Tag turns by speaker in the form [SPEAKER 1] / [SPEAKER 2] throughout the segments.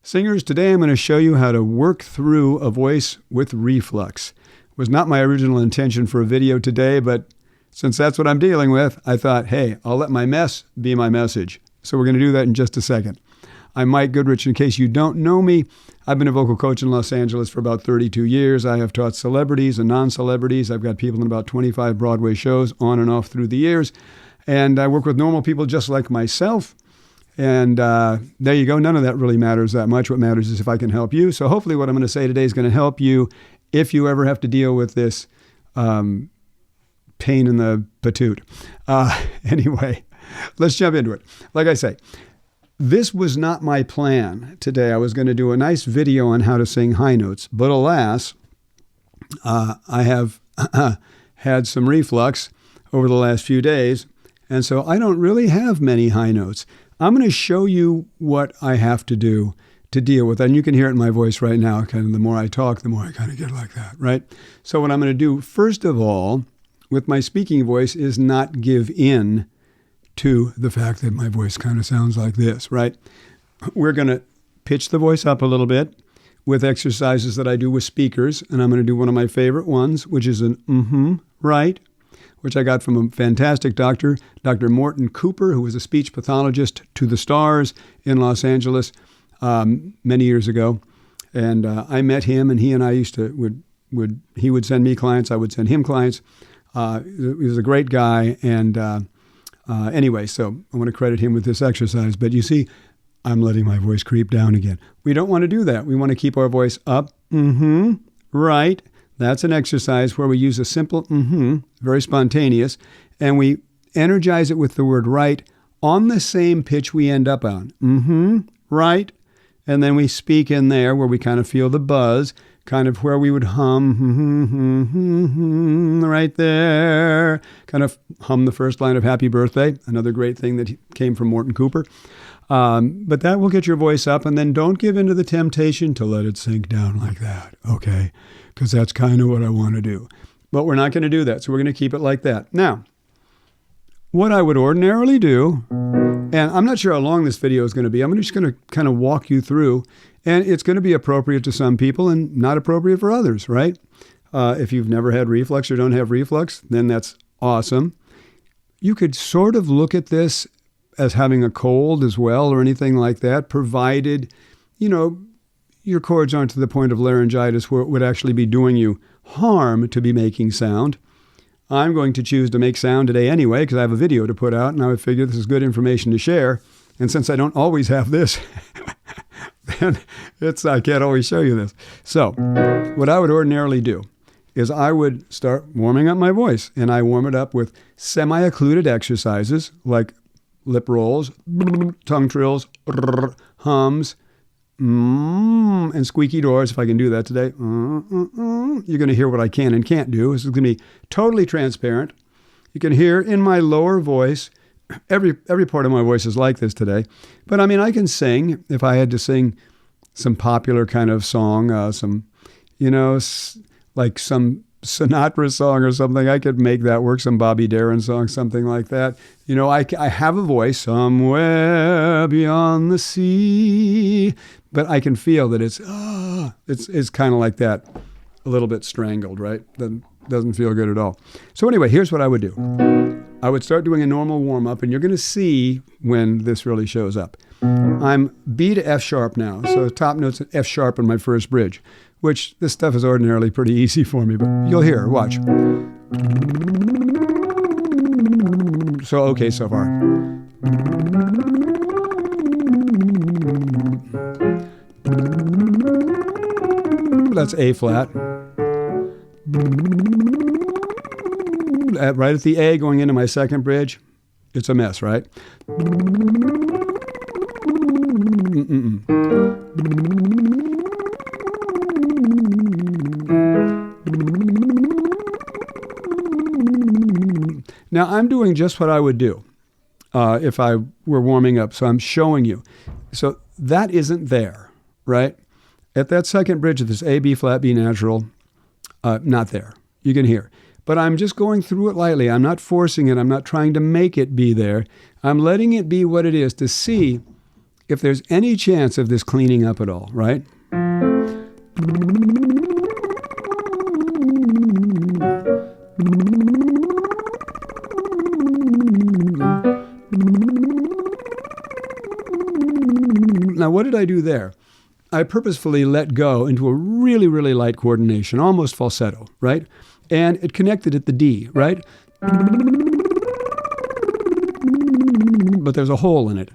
[SPEAKER 1] Singers, today I'm going to show you how to work through a voice with reflux. It was not my original intention for a video today, but since that's what I'm dealing with, I thought, hey, I'll let my mess be my message. So we're going to do that in just a second. I'm Mike Goodrich. In case you don't know me, I've been a vocal coach in Los Angeles for about 32 years. I have taught celebrities and non-celebrities. I've got people in about 25 Broadway shows on and off through the years. And I work with normal people just like myself. And there you go. None of that really matters that much. What matters is if I can help you. So hopefully what I'm going to say today is going to help you if you ever have to deal with this pain in the patoot. Anyway, let's jump into it. Like I say, this was not my plan today. I was going to do a nice video on how to sing high notes. But alas, I have had some reflux over the last few days. And so I don't really have many high notes. I'm going to show you what I have to do to deal with that. And you can hear it in my voice right now. Kind of the more I talk, the more I kind of get like that, right? So what I'm going to do, first of all, with my speaking voice is not give in to the fact that my voice kind of sounds like this, right? We're going to pitch the voice up a little bit with exercises that I do with speakers. And I'm going to do one of my favorite ones, which is an right, which I got from a fantastic doctor, Dr. Morton Cooper, who was a speech pathologist to the stars in Los Angeles many years ago. And I met him, and he and I used to, he would send me clients, I would send him clients. He was a great guy. And anyway, so I want to credit him with this exercise. But you see, I'm letting my voice creep down again. We don't want to do that. We want to keep our voice up, right. That's an exercise where we use a simple very spontaneous, and we energize it with the word right on the same pitch we end up on. Right. And then we speak in there where we kind of feel the buzz, kind of where we would hum, right there. Kind of hum the first line of Happy Birthday, another great thing that came from Morton Cooper. But that will get your voice up, and then don't give in to the temptation to let it sink down like that, okay? Because that's kind of what I want to do. But we're not going to do that, so we're going to keep it like that. Now, what I would ordinarily do, and I'm not sure how long this video is going to be. I'm just going to kind of walk you through, and it's going to be appropriate to some people and not appropriate for others, right? If you've never had reflux or don't have reflux, then that's awesome. You could sort of look at this as having a cold as well or anything like that, provided, your cords aren't to the point of laryngitis where it would actually be doing you harm to be making sound. I'm going to choose to make sound today anyway because I have a video to put out, and I would figure this is good information to share. And since I don't always have this, then I can't always show you this. So what I would ordinarily do is I would start warming up my voice, and I warm it up with semi-occluded exercises like lip rolls, tongue trills, hums, and squeaky doors. If I can do that today, you're going to hear what I can and can't do. This is going to be totally transparent. You can hear in my lower voice, every part of my voice is like this today. But I mean, I can sing. If I had to sing some popular kind of song, like some Sinatra song or something, I could make that work. Some Bobby Darin song, something like that. I have a voice somewhere beyond the sea, but I can feel that it's kind of like that, a little bit strangled, right? Doesn't feel good at all. So anyway, here's what I would do. I would start doing a normal warm-up, and you're going to see when this really shows up. I'm B to F sharp now, so top note's an F sharp in my first bridge, which this stuff is ordinarily pretty easy for me, but you'll hear, watch. So, okay so far. That's A flat. Right at the A going into my second bridge, it's a mess, right? Now, I'm doing just what I would do if I were warming up, so I'm showing you. So that isn't there, right? At that second bridge of this A, B flat, B natural, not there. You can hear. But I'm just going through it lightly. I'm not forcing it. I'm not trying to make it be there. I'm letting it be what it is to see if there's any chance of this cleaning up at all, right? Now, what did I do there? I purposefully let go into a really, really light coordination, almost falsetto, right? And it connected at the D, right? But there's a hole in it.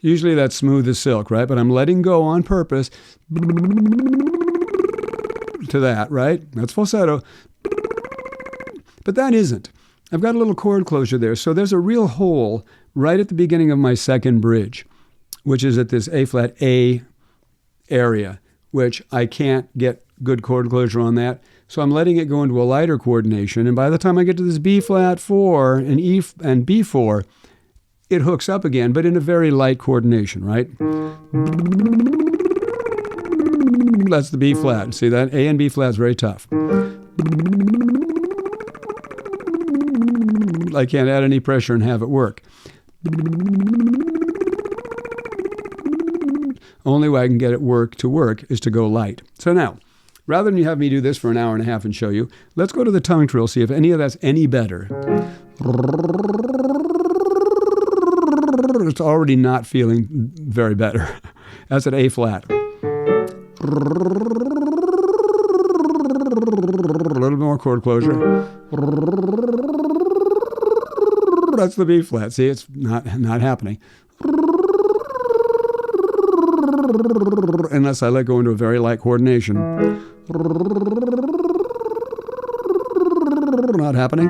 [SPEAKER 1] Usually that's smooth as silk, right? But I'm letting go on purpose to that, right? That's falsetto. But that isn't. I've got a little chord closure there. So there's a real hole right at the beginning of my second bridge, which is at this A flat A area, which I can't get good chord closure on that. So I'm letting it go into a lighter coordination. And by the time I get to this B flat 4 and E and B4, it hooks up again, but in a very light coordination, right? That's the B flat. See that? A and B flat is very tough. I can't add any pressure and have it work. Only way I can get it to work is to go light. So now, rather than you have me do this for an hour and a half and show you, let's go to the tongue trill, see if any of that's any better. It's already not feeling very better. That's at A flat. A little more chord closure. That's the B flat. See, it's not happening. Unless I let go into a very light coordination. Not happening.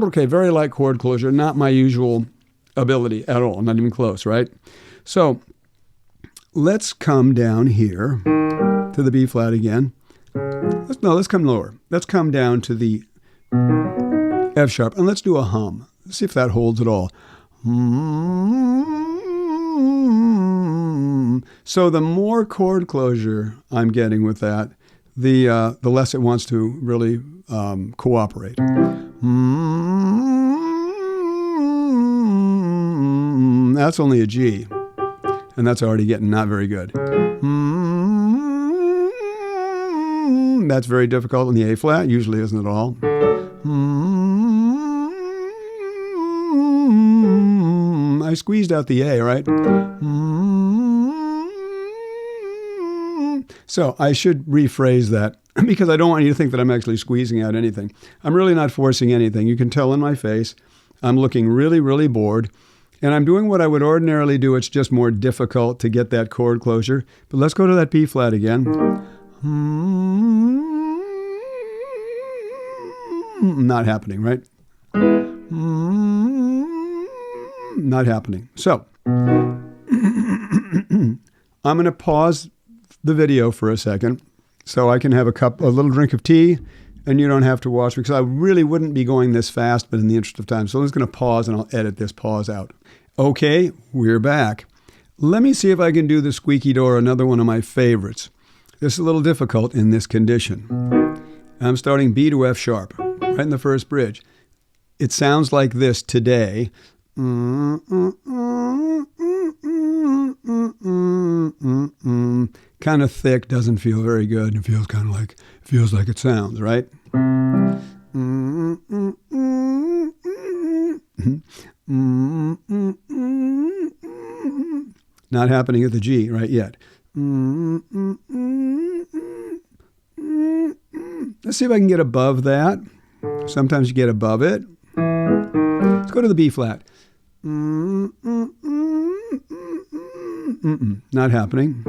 [SPEAKER 1] Okay, very light chord closure, not my usual ability at all, not even close, right? So let's come down here to the B flat again. Let's come lower. Let's come down to the F sharp, and let's do a hum. Let's see if that holds at all. So the more chord closure I'm getting with that, the less it wants to really cooperate. That's only a G, and that's already getting not very good. That's very difficult in the A flat, usually isn't at all. I squeezed out the A, right? So I should rephrase that because I don't want you to think that I'm actually squeezing out anything. I'm really not forcing anything. You can tell in my face. I'm looking really, really bored. And I'm doing what I would ordinarily do. It's just more difficult to get that chord closure. But let's go to that B flat again. Not happening, right? Not happening. So I'm going to pause the video for a second so I can have a little drink of tea, and you don't have to watch me because I really wouldn't be going this fast, but in the interest of time. So I'm just going to pause, and I'll edit this pause out. Okay, we're back. Let me see if I can do the squeaky door, another one of my favorites. This is a little difficult in this condition. I'm starting B to F sharp, right in the first bridge. It sounds like this today. Kind of thick, doesn't feel very good. It feels kind of like it sounds, right? Not happening at the G right yet. Let's see if I can get above that. Sometimes you get above it. Let's go to the B flat. Not happening.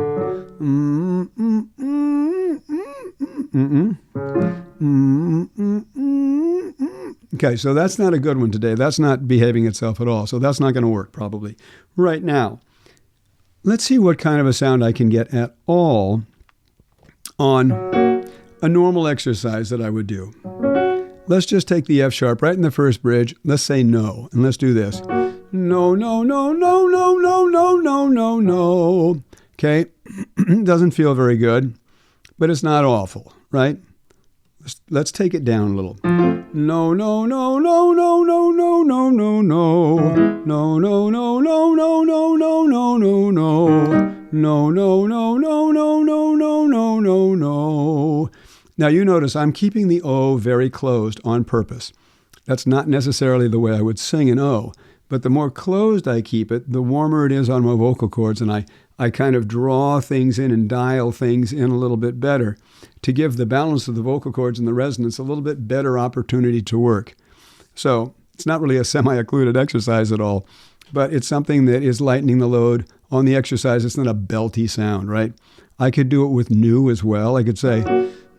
[SPEAKER 1] Okay, so that's not a good one today. That's not behaving itself at all. So that's not going to work probably. Right now, let's see what kind of a sound I can get at all on a normal exercise that I would do. let's just take the F sharp right in the first bridge. Let's say no, and let's do this. No, no, no, no, no, no, no, no, no, no. Okay, doesn't feel very good, but it's not awful, right? Let's take it down a little. No, no, no, no, no, no, no, no, no, no. No, no, no, no, no, no, no, no, no, no. No, no, no, no, no, no, no, no, no, no. Now you notice I'm keeping the O very closed on purpose. That's not necessarily the way I would sing an O, but the more closed I keep it, the warmer it is on my vocal cords, and I kind of draw things in and dial things in a little bit better to give the balance of the vocal cords and the resonance a little bit better opportunity to work. So it's not really a semi-occluded exercise at all, but it's something that is lightening the load on the exercise. It's not a belty sound, right? I could do it with nu as well. I could say,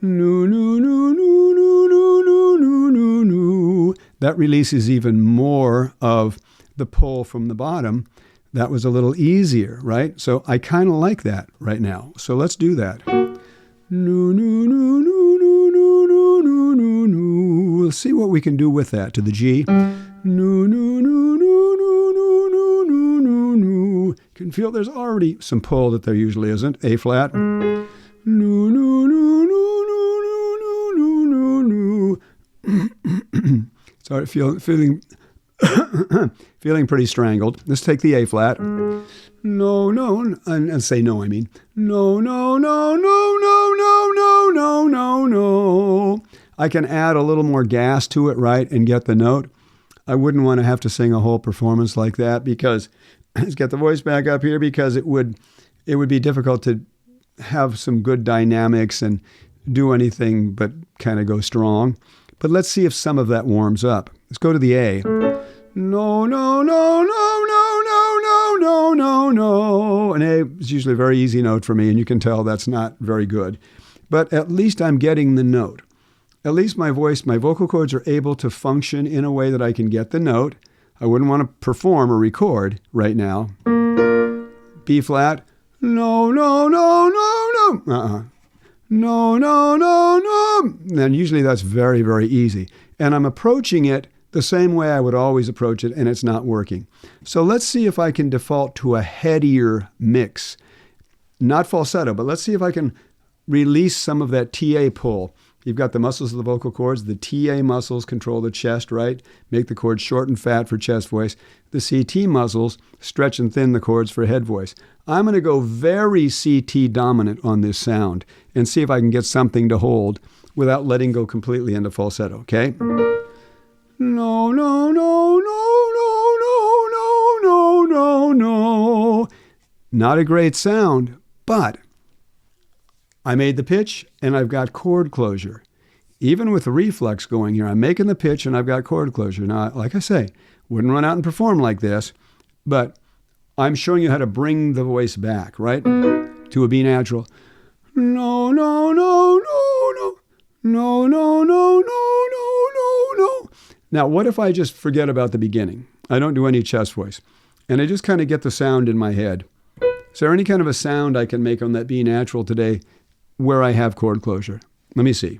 [SPEAKER 1] nu, nu, nu, nu, nu, nu, nu, nu, nu, nu. That releases even more of the pull from the bottom. That was a little easier, right? So I kind of like that right now. So let's do that. Nu, nu, nu, nu, nu, nu, nu, nu, nu, nu. We'll see what we can do with that to the G. Nu, nu, nu, nu, nu, nu, nu, nu, nu, nu. You can feel there's already some pull that there usually isn't. A flat. Nu, nu, nu, nu, nu, nu, nu, nu, nu. Sorry, feeling pretty strangled. Let's take the A flat. No, no, and say no, I mean. No, no, no, no, no, no, no, no, no, no. I can add a little more gas to it, right, and get the note. I wouldn't want to have to sing a whole performance like that because, let's get the voice back up here, because it would be difficult to have some good dynamics and do anything but kind of go strong. But let's see if some of that warms up. Let's go to the A. No, no, no, no, no, no, no, no, no, no. An A is usually a very easy note for me, and you can tell that's not very good. But at least I'm getting the note. At least my vocal cords are able to function in a way that I can get the note. I wouldn't want to perform or record right now. B flat. No, no, no, no, no. No, no, no, no. And usually that's very, very easy. And I'm approaching it the same way I would always approach it, and it's not working. So let's see if I can default to a headier mix. Not falsetto, but let's see if I can release some of that TA pull. You've got the muscles of the vocal cords. The TA muscles control the chest, right? Make the cords short and fat for chest voice. The CT muscles stretch and thin the cords for head voice. I'm going to go very CT dominant on this sound and see if I can get something to hold without letting go completely into falsetto, okay? No, no, no, no, no, no, no, no, no, no. Not a great sound, but I made the pitch and I've got chord closure. Even with the reflux going here, I'm making the pitch and I've got chord closure. Now, like I say, wouldn't run out and perform like this, but I'm showing you how to bring the voice back, right? To a B natural. No, no, no, no, no. No, no, no, no, no, no, no. Now, what if I just forget about the beginning? I don't do any chest voice. And I just kind of get the sound in my head. Is there any kind of a sound I can make on that B natural today where I have chord closure? Let me see.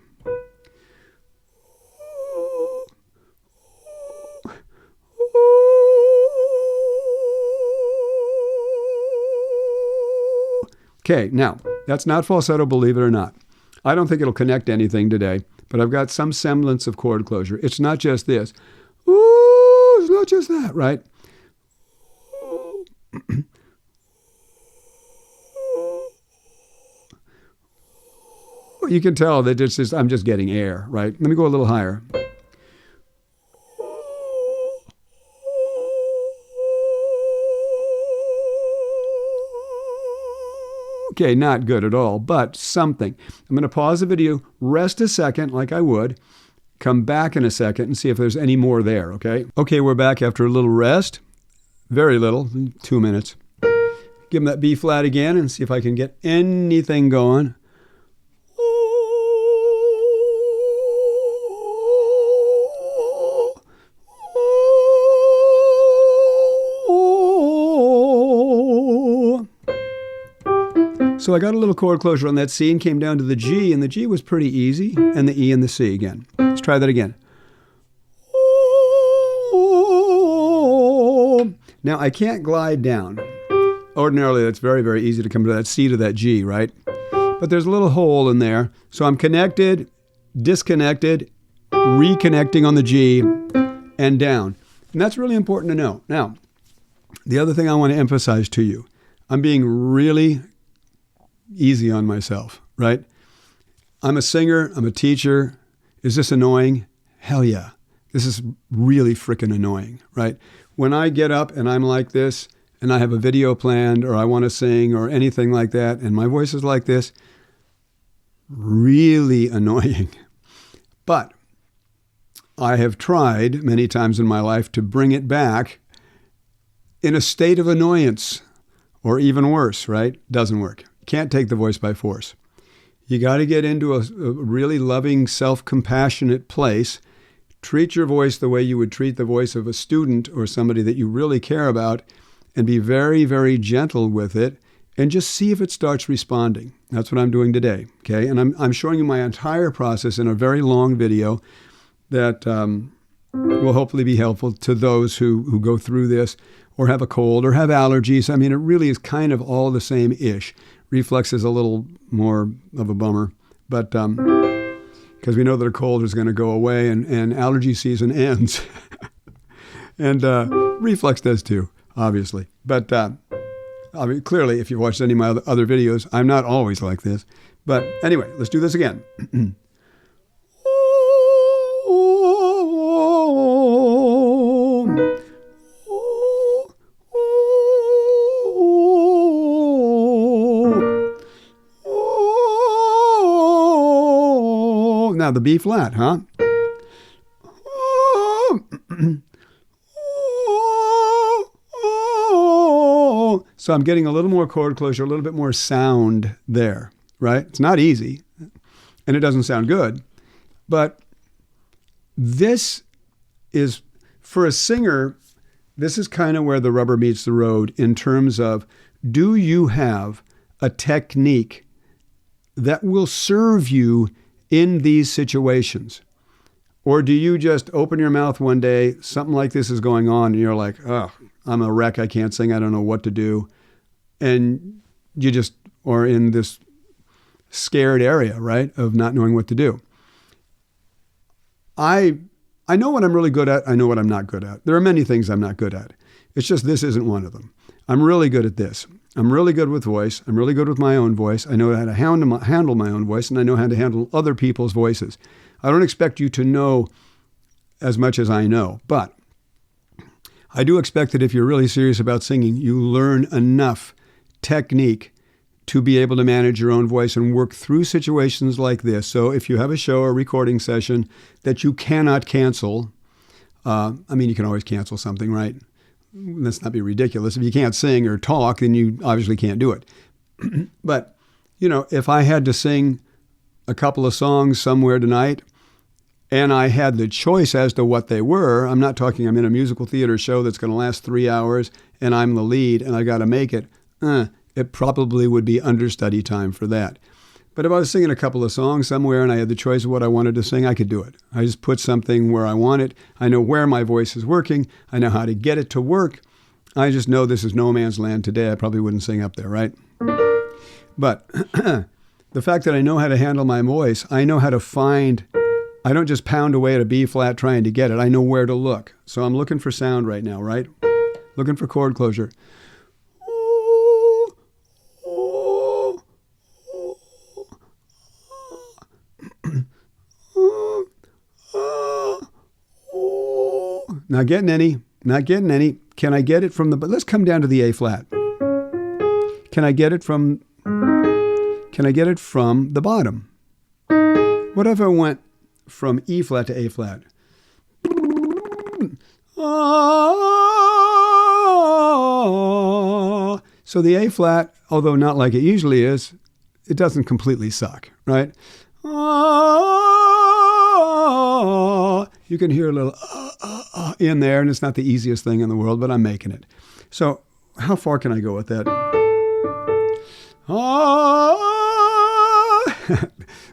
[SPEAKER 1] Okay, now, that's not falsetto, believe it or not. I don't think it'll connect anything today, but I've got some semblance of chord closure. It's not just this. Ooh, it's not just that, right? You can tell that it's just, I'm just getting air, right? Let me go a little higher. Okay, not good at all, but something. I'm going to pause the video, rest a second like I would, come back in a second and see if there's any more there, okay? Okay, we're back after a little rest. Very little, 2 minutes. Give them that B flat again and see if I can get anything going. So I got a little chord closure on that C and came down to the G, and the G was pretty easy, and the E and the C again. Let's try that again. Now, I can't glide down. Ordinarily, it's very, very easy to come to that C to that G, right? But there's a little hole in there. So I'm connected, disconnected, reconnecting on the G, and down. And that's really important to know. Now, the other thing I want to emphasize to you, I'm being really easy on myself, right? I'm a singer. I'm a teacher. Is this annoying? Hell yeah. This is really freaking annoying, right? When I get up and I'm like this, and I have a video planned, or I want to sing, or anything like that, and my voice is like this, really annoying. But I have tried many times in my life to bring it back in a state of annoyance, or even worse, right? Doesn't work. Can't take the voice by force. You got to get into a really loving, self-compassionate place. Treat your voice the way you would treat the voice of a student or somebody that you really care about, and be very, very gentle with it, and just see if it starts responding. That's what I'm doing today, okay? And I'm showing you my entire process in a very long video that will hopefully be helpful to those who go through this, or have a cold, or have allergies. I mean, it really is kind of all the same-ish. Reflux is a little more of a bummer, but because we know that a cold is going to go away, and allergy season ends. And reflux does too, obviously. But I mean, clearly, if you've watched any of my other videos, I'm not always like this. But anyway, let's do this again. Now the B flat, huh? So I'm getting a little more chord closure, a little bit more sound there, right? It's not easy, and it doesn't sound good, but this is, for a singer, this is kind of where the rubber meets the road in terms of, do you have a technique that will serve you in these situations? Or do you just open your mouth one day, something like this is going on, and you're like, oh, I'm a wreck, I can't sing, I don't know what to do. And you just are in this scared area, right, of not knowing what to do. I know what I'm really good at. I know what I'm not good at. There are many things I'm not good at. It's just this isn't one of them. I'm really good at this. I'm really good with voice. I'm really good with my own voice. I know how to handle my own voice, and I know how to handle other people's voices. I don't expect you to know as much as I know, but I do expect that if you're really serious about singing, you learn enough technique to be able to manage your own voice and work through situations like this. So if you have a show or recording session that you cannot cancel, I mean, you can always cancel something, right? Let's not be ridiculous. If you can't sing or talk, then you obviously can't do it. But, you know, if I had to sing a couple of songs somewhere tonight, and I had the choice as to what they were, I'm not talking I'm in a musical theater show that's going to last 3 hours, and I'm the lead, and I got to make it, it probably would be understudy time for that. But if I was singing a couple of songs somewhere and I had the choice of what I wanted to sing, I could do it. I just put something where I want it. I know where my voice is working. I know how to get it to work. I just know this is no man's land today. I probably wouldn't sing up there, right? But the fact that I know how to handle my voice, I know how to find, I don't just pound away at a B flat trying to get it. I know where to look. So I'm looking for sound right now, right? Looking for chord closure. Not getting any. Can I get it from the, but let's come down to the A flat. Can I get it from the bottom? What if I went from E flat to A flat? So the A flat, although not like it usually is, it doesn't completely suck, right? You can hear a little in there, and it's not the easiest thing in the world, but I'm making it. So how far can I go with that?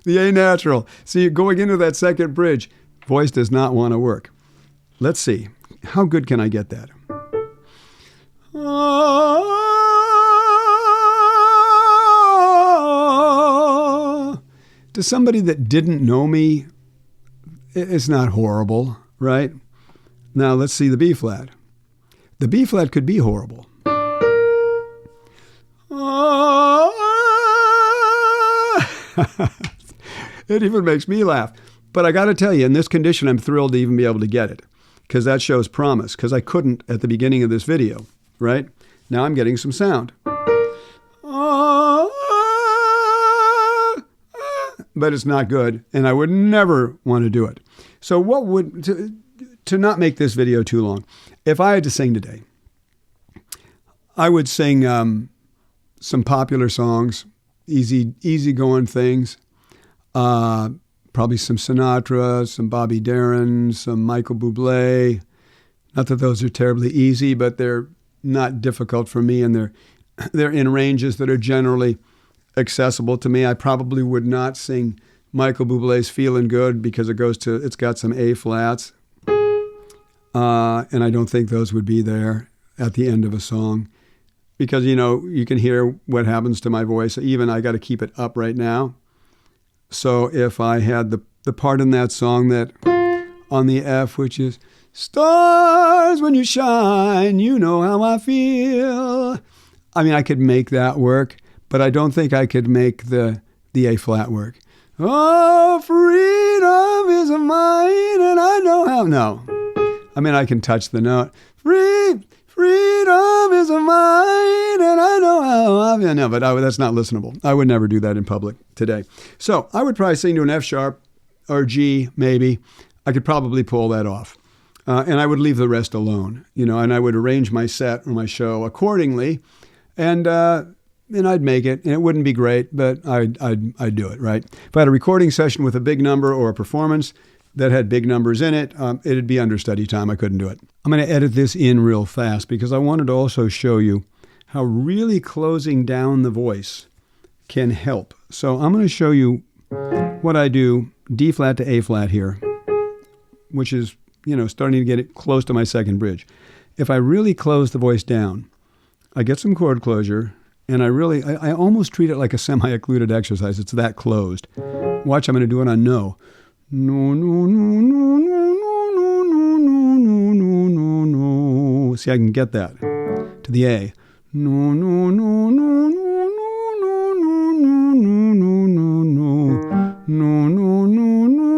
[SPEAKER 1] The A natural. See, going into that second bridge, voice does not want to work. Let's see. How good can I get that? To somebody that didn't know me, it's not horrible, right? Now let's see the B flat. The B flat could be horrible. It even makes me laugh. But I got to tell you, in this condition, I'm thrilled to even be able to get it, because that shows promise, because I couldn't at the beginning of this video, right? Now I'm getting some sound. But it's not good, and I would never want to do it. So what would, to not make this video too long, if I had to sing today, I would sing some popular songs, easy going things, probably some Sinatra, some Bobby Darin, some Michael Bublé. Not that those are terribly easy, but they're not difficult for me, and they're in ranges that are generally accessible to me. I probably would not sing Michael Bublé's "Feeling Good" because it's got some A flats, and I don't think those would be there at the end of a song, because you can hear what happens to my voice. Even I got to keep it up right now. So if I had the part in that song that on the F, which is "Stars when you shine, you know how I feel," I mean, I could make that work, but I don't think I could make the A flat work. Oh, freedom is mine, and I know how. No. I mean, I can touch the note. Freedom is mine, and I know how. No, but that's not listenable. I would never do that in public today. So I would probably sing to an F sharp or G, maybe. I could probably pull that off. And I would leave the rest alone, and I would arrange my set or my show accordingly. And I'd make it, and it wouldn't be great, but I'd do it, right? If I had a recording session with a big number or a performance that had big numbers in it, it'd be understudy time. I couldn't do it. I'm going to edit this in real fast because I wanted to also show you how really closing down the voice can help. So I'm going to show you what I do, D flat to A flat here, which is, starting to get it close to my second bridge. If I really close the voice down, I get some chord closure, and I almost treat it like a semi-occluded exercise. It's that closed. Watch, I'm going to do it on no. No, no, no, no, no, no, no, no, no, no, no, no. See, I can get that to the A. No, no, no, no, no, no, no, no, no, no, no, no, no, no, no, no, no, no,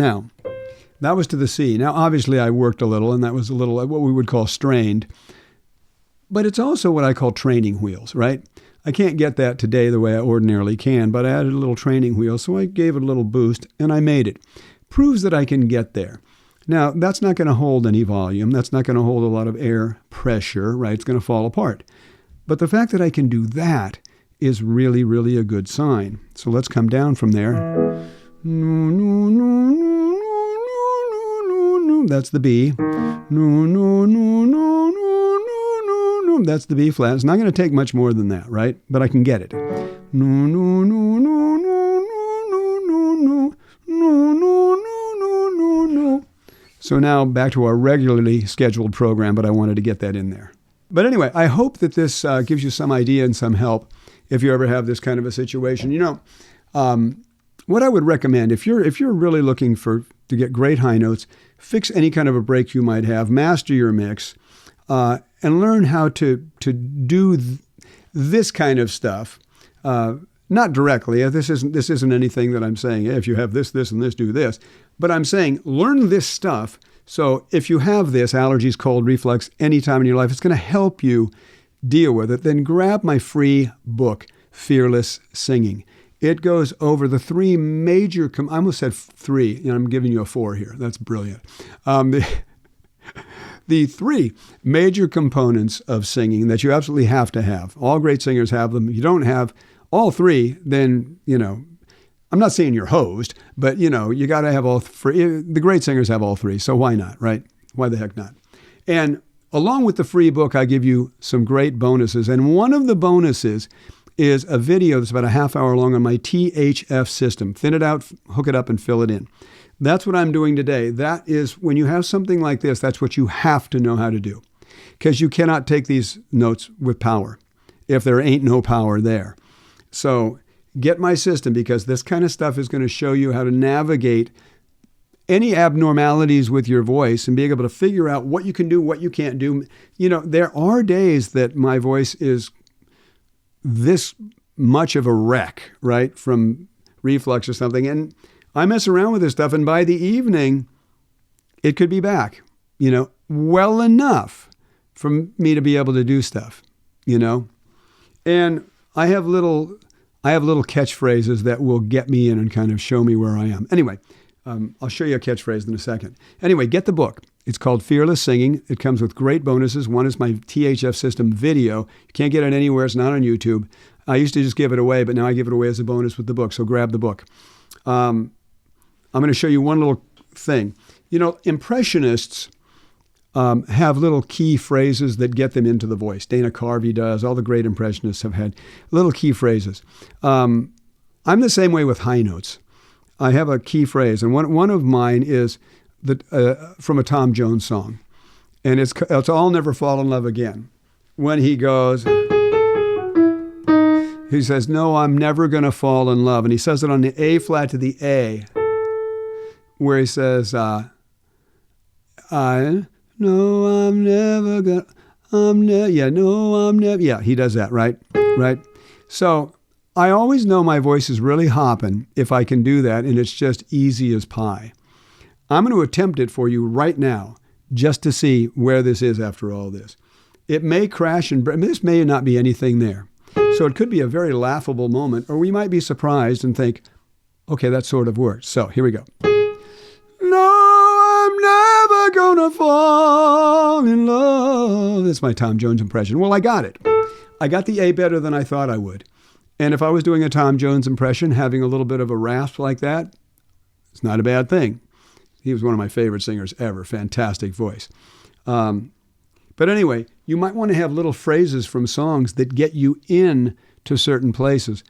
[SPEAKER 1] Now, that was to the C. Now, obviously, I worked a little, and that was a little what we would call strained. But it's also what I call training wheels, right? I can't get that today the way I ordinarily can, but I added a little training wheel, so I gave it a little boost, and I made it. Proves that I can get there. Now, that's not going to hold any volume. That's not going to hold a lot of air pressure, right? It's going to fall apart. But the fact that I can do that is really, really a good sign. So let's come down from there. No, no, no, no, no, no, no, no. That's the B. No, no, no, no, no, no, no, no. That's the B flat. It's not going to take much more than that, right? But I can get it. No, no, no, no, no, no, no, no, no, no, no, no, no, no. So now back to our regularly scheduled program, but I wanted to get that in there. But anyway, I hope that this gives you some idea and some help if you ever have this kind of a situation. What I would recommend, if you're really looking to get great high notes, fix any kind of a break you might have, master your mix, and learn how to do this kind of stuff. Not directly. This isn't anything that I'm saying, hey, if you have this, and this, do this. But I'm saying learn this stuff. So if you have this, allergies, cold, reflux, any time in your life, it's going to help you deal with it. Then grab my free book, Fearless Singing. It goes over the three major, I almost said three, I'm giving you a 4 here. That's brilliant. The three major components of singing that you absolutely have to have. All great singers have them. If you don't have all three, then, I'm not saying you're hosed, but, you got to have all three. The great singers have all three, so why not, right? Why the heck not? And along with the free book, I give you some great bonuses. And one of the bonuses is a video that's about a half hour long on my THF system. Thin it out, hook it up, and fill it in. That's what I'm doing today. That is, when you have something like this, that's what you have to know how to do. Because you cannot take these notes with power if there ain't no power there. So get my system, because this kind of stuff is going to show you how to navigate any abnormalities with your voice and being able to figure out what you can do, what you can't do. You know, there are days that my voice is this much of a wreck, right, from reflux or something. And I mess around with this stuff, and by the evening, it could be back, you know, well enough for me to be able to do stuff, you know. And I have little catchphrases that will get me in and kind of show me where I am. Anyway, I'll show you a catchphrase in a second. Anyway, get the book. It's called Fearless Singing. It comes with great bonuses. One is my THF system video. You can't get it anywhere. It's not on YouTube. I used to just give it away, but now I give it away as a bonus with the book. So grab the book. I'm going to show you one little thing. You know, impressionists have little key phrases that get them into the voice. Dana Carvey does. All the great impressionists have had little key phrases. I'm the same way with high notes. I have a key phrase, and one of mine is from a Tom Jones song, and it's "I'll Never Fall in Love Again." When he goes, he says, "No, I'm never going to fall in love," and he says it on the A flat to the A, where he says, "No, I'm never gonna, yeah." He does that, right? So I always know my voice is really hopping if I can do that, and it's just easy as pie. I'm going to attempt it for you right now, just to see where this is after all this. It may crash, and this may not be anything there. So it could be a very laughable moment, or we might be surprised and think, okay, that sort of works. So here we go. No, I'm never gonna fall in love. That's my Tom Jones impression. Well, I got it. I got the A better than I thought I would. And if I was doing a Tom Jones impression, having a little bit of a rasp like that, it's not a bad thing. He was one of my favorite singers ever. Fantastic voice. But anyway, you might want to have little phrases from songs that get you in to certain places,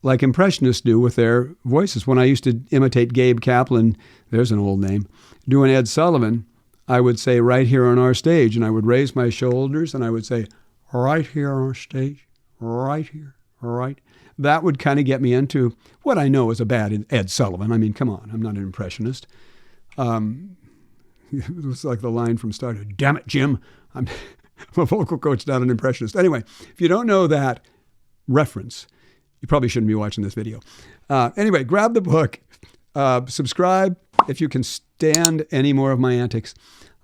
[SPEAKER 1] like impressionists do with their voices. When I used to imitate Gabe Kaplan, there's an old name, doing Ed Sullivan, I would say, "Right here on our stage," and I would raise my shoulders and I would say, "Right here on our stage, right here, right." That would kind of get me into what I know is a bad Ed Sullivan. I mean, come on, I'm not an impressionist. It was like the line from Star Trek, "Damn it, Jim, I'm a vocal coach, not an impressionist." Anyway, if you don't know that reference, you probably shouldn't be watching this video. Anyway, grab the book, subscribe if you can stand any more of my antics,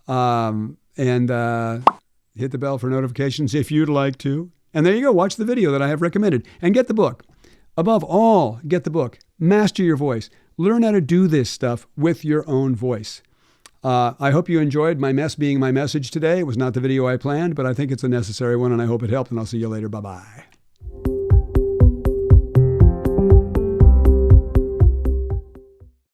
[SPEAKER 1] and hit the bell for notifications if you'd like to. And there you go. Watch the video that I have recommended and get the book. Above all, get the book. Master your voice. Learn how to do this stuff with your own voice. I hope you enjoyed my mess being my message today. It was not the video I planned, but I think it's a necessary one, and I hope it helped, and I'll see you later. Bye-bye.